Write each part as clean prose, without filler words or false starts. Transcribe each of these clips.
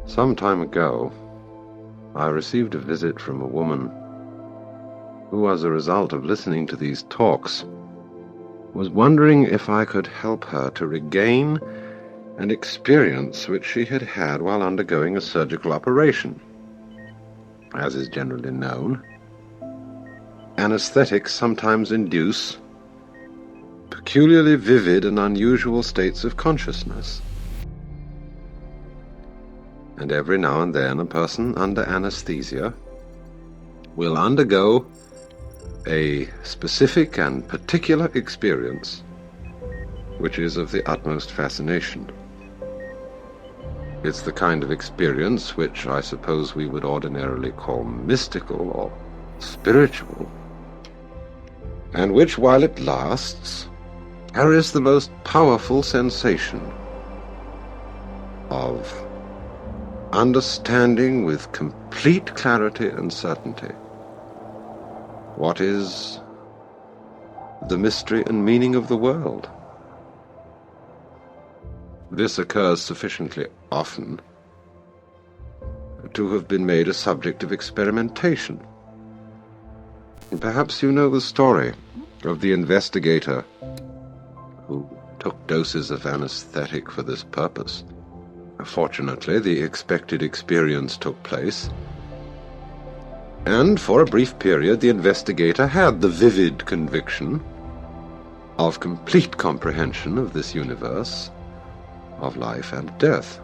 Some time ago, I received a visit from a woman who, as a result of listening to these talks, was wondering if I could help her to regain an experience which she had had while undergoing a surgical operation. As is generally known, anesthetics sometimes induce peculiarly vivid and unusual states of consciousness. And every now and then a person under anesthesia will undergo a specific and particular experience which is of the utmost fascination. It's the kind of experience which I suppose we would ordinarily call mystical or spiritual, and which, while it lasts, carries the most powerful sensation of understanding with complete clarity and certainty what is the mystery and meaning of the world. This occurs sufficiently often to have been made a subject of experimentation. Perhaps you know the story of the investigator who took doses of anesthetic for this purpose. Fortunately, the expected experience took place, and for a brief period the investigator had the vivid conviction of complete comprehension of this universe of life and death.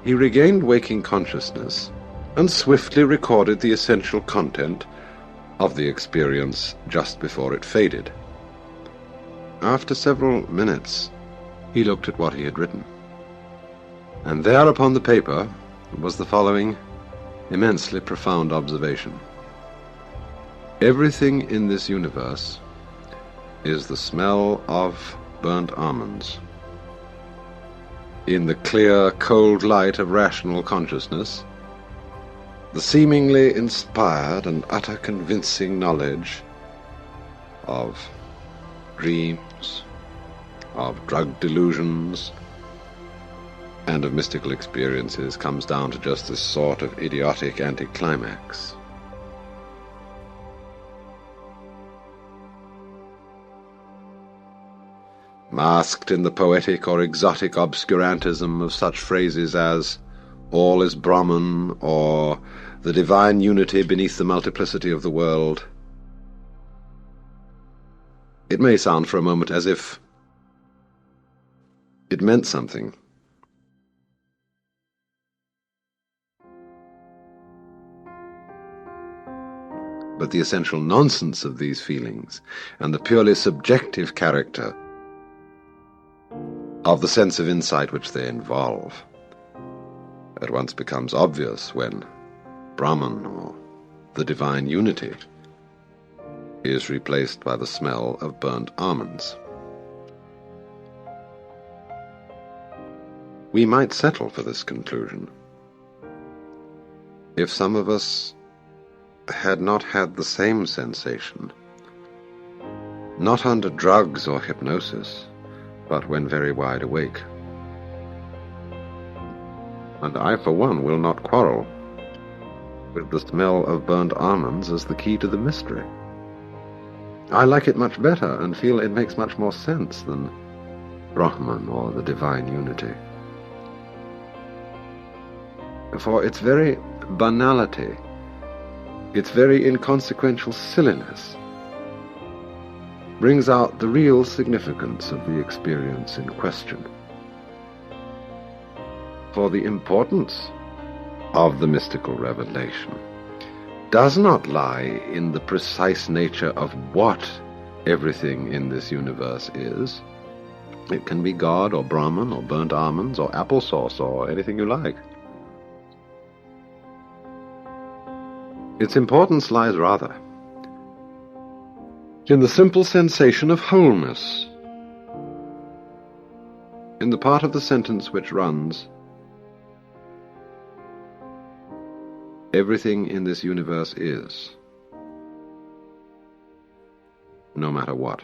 He regained waking consciousness and swiftly recorded the essential content of the experience just before it faded. After several minutes, he looked at what he had written, and there upon the paper was the following immensely profound observation. Everything in this universe is the smell of burnt almonds. In the clear, cold light of rational consciousness, the seemingly inspired and utter convincing knowledge of dreams, of drug delusions, and of mystical experiences comes down to just this sort of idiotic anticlimax. Masked in the poetic or exotic obscurantism of such phrases as "all is Brahman" or "the divine unity beneath the multiplicity of the world," it may sound for a moment as if it meant something. But the essential nonsense of these feelings and the purely subjective character of the sense of insight which they involve at once becomes obvious when Brahman, or the divine unity, is replaced by the smell of burnt almonds. We might settle for this conclusion if some of us had not had the same sensation, not under drugs or hypnosis, but when very wide awake. And I, for one, will not quarrel with the smell of burnt almonds as the key to the mystery. I like it much better and feel it makes much more sense than Brahman or the divine unity. For its very banality, its very inconsequential silliness, brings out the real significance of the experience in question. For the importance of the mystical revelation does not lie in the precise nature of what everything in this universe is. It can be God or Brahman or burnt almonds or applesauce or anything you like. Its importance lies rather in the simple sensation of wholeness, in the part of the sentence which runs, "Everything in this universe is, no matter what."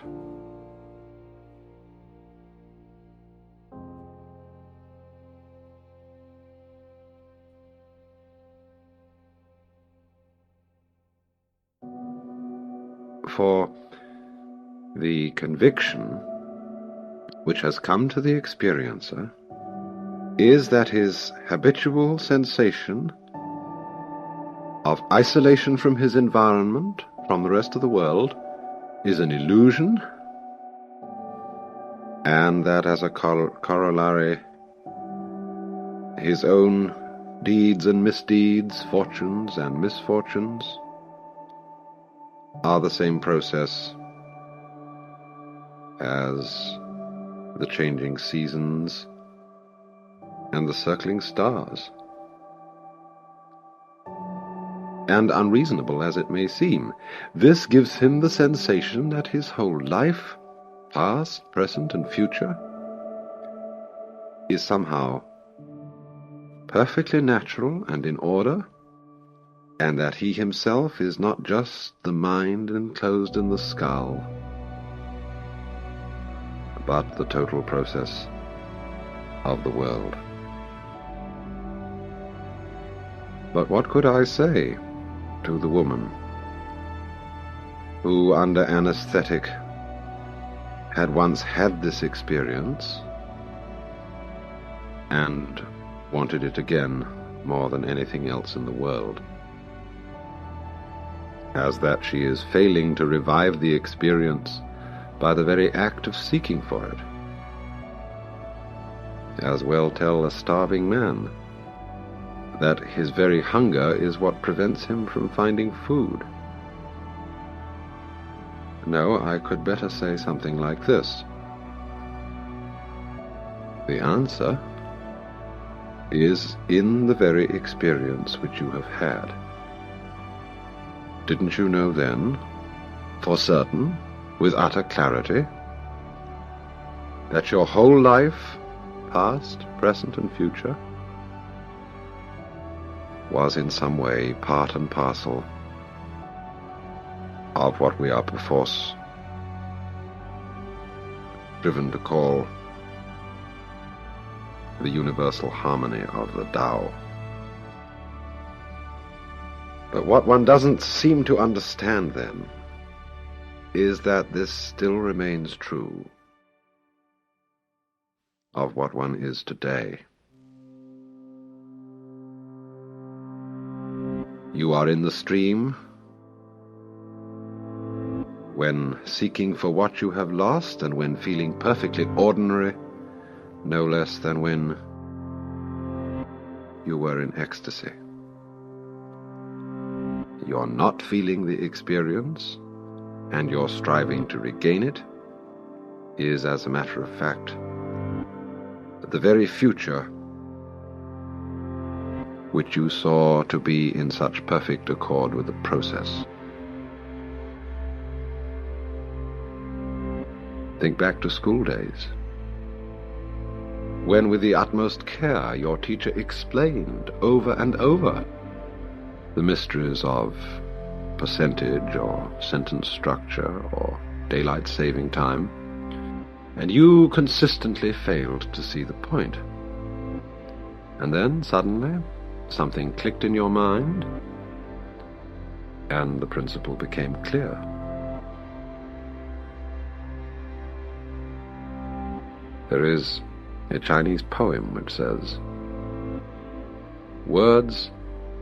for the conviction which has come to the experiencer is that his habitual sensation of isolation from his environment, from the rest of the world, is an illusion, and that as a corollary, his own deeds and misdeeds, fortunes and misfortunes, are the same process as the changing seasons and the circling stars. And unreasonable as it may seem, this gives him the sensation that his whole life, past, present, and future, is somehow perfectly natural and in order, and that he himself is not just the mind enclosed in the skull, but the total process of the world. But what could I say to the woman who, under anesthetic, had once had this experience and wanted it again more than anything else in the world, as that she is failing to revive the experience by the very act of seeking for it? As well tell a starving man that his very hunger is what prevents him from finding food. No, I could better say something like this. The answer is in the very experience which you have had. Didn't you know then, for certain, with utter clarity, that your whole life, past, present, and future, was in some way part and parcel of what we are perforce driven to call the universal harmony of the Tao? But what one doesn't seem to understand then is that this still remains true of what one is today. You are in the stream when seeking for what you have lost, and when feeling perfectly ordinary, no less than when you were in ecstasy. You're not feeling the experience, and your striving to regain it is, as a matter of fact, the very future which you saw to be in such perfect accord with the process. Think back to school days, when with the utmost care your teacher explained over and over the mysteries of percentage or sentence structure or daylight saving time, and you consistently failed to see the point. And then suddenly something clicked in your mind, and the principle became clear. There is a Chinese poem which says, "Words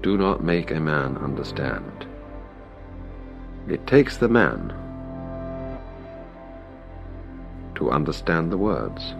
do not make a man understand. It takes the man to understand the words."